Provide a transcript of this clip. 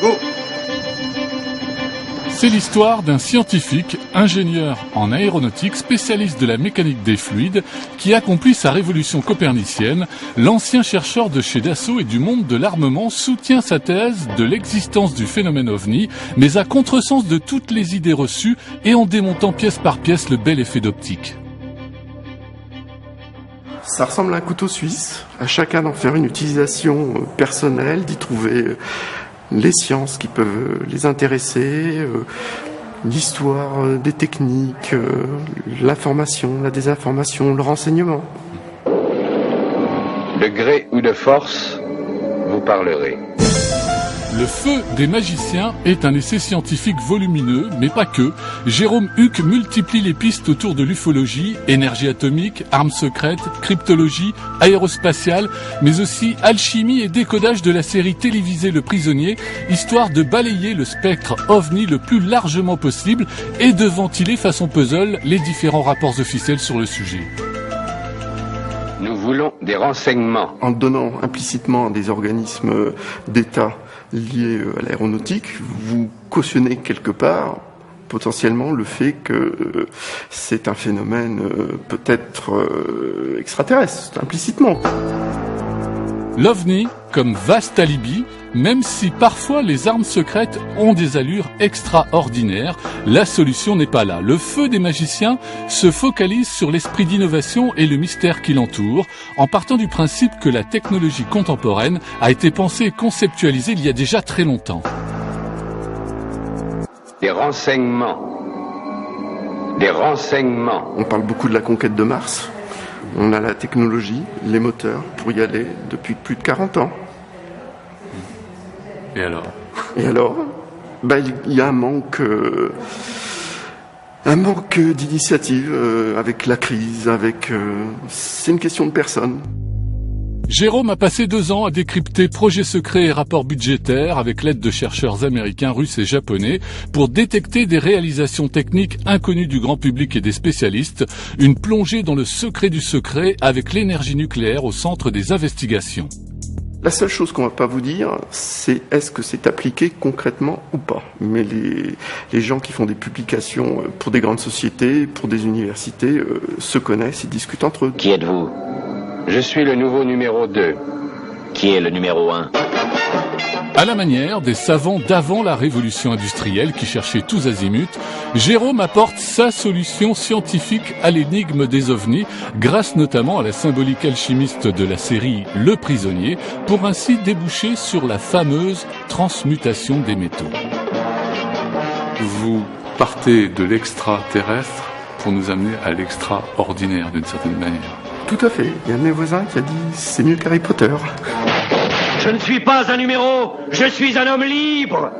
Go! C'est l'histoire d'un scientifique, ingénieur en aéronautique, spécialiste de la mécanique des fluides, qui accomplit sa révolution copernicienne. L'ancien chercheur de chez Dassault et du monde de l'armement soutient sa thèse de l'existence du phénomène OVNI, mais à contresens de toutes les idées reçues et en démontant pièce par pièce le bel effet d'optique. Ça ressemble à un couteau suisse, à chacun d'en faire une utilisation personnelle, d'y trouver les sciences qui peuvent les intéresser, l'histoire des techniques, l'information, la désinformation, le renseignement. De gré ou de force, vous parlerez. Le feu des magiciens est un essai scientifique volumineux, mais pas que. Jérôme Huck multiplie les pistes autour de l'ufologie, énergie atomique, armes secrètes, cryptologie, aérospatiale, mais aussi alchimie et décodage de la série télévisée Le Prisonnier, histoire de balayer le spectre OVNI le plus largement possible et de ventiler façon puzzle les différents rapports officiels sur le sujet. Nous voulons des renseignements. En donnant implicitement à des organismes d'État liés à l'aéronautique, vous cautionnez quelque part potentiellement le fait que c'est un phénomène peut-être extraterrestre, implicitement. L'OVNI comme vaste alibi, même si parfois les armes secrètes ont des allures extraordinaires, la solution n'est pas là. Le feu des magiciens se focalise sur l'esprit d'innovation et le mystère qui l'entoure, en partant du principe que la technologie contemporaine a été pensée et conceptualisée il y a déjà très longtemps. Des renseignements. Des renseignements. On parle beaucoup de la conquête de Mars. On a la technologie, les moteurs pour y aller depuis plus de 40 ans. Et alors ? Il y a un manque d'initiative avec la crise, c'est une question de personnes. Jérôme a passé 2 ans à décrypter projets secrets et rapports budgétaires avec l'aide de chercheurs américains, russes et japonais pour détecter des réalisations techniques inconnues du grand public et des spécialistes. Une plongée dans le secret du secret avec l'énergie nucléaire au centre des investigations. La seule chose qu'on va pas vous dire, c'est est-ce que c'est appliqué concrètement ou pas. Mais les gens qui font des publications pour des grandes sociétés, pour des universités, se connaissent, ils discutent entre eux. Qui êtes-vous ? Je suis le nouveau numéro 2. Qui est le numéro 1 ? À la manière des savants d'avant la révolution industrielle qui cherchaient tous azimuts, Jérôme apporte sa solution scientifique à l'énigme des ovnis, grâce notamment à la symbolique alchimiste de la série Le Prisonnier, pour ainsi déboucher sur la fameuse transmutation des métaux. Vous partez de l'extraterrestre pour nous amener à l'extraordinaire d'une certaine manière. Tout à fait. Il y a un de mes voisins qui a dit « c'est mieux qu'Harry Potter ». Je ne suis pas un numéro, je suis un homme libre.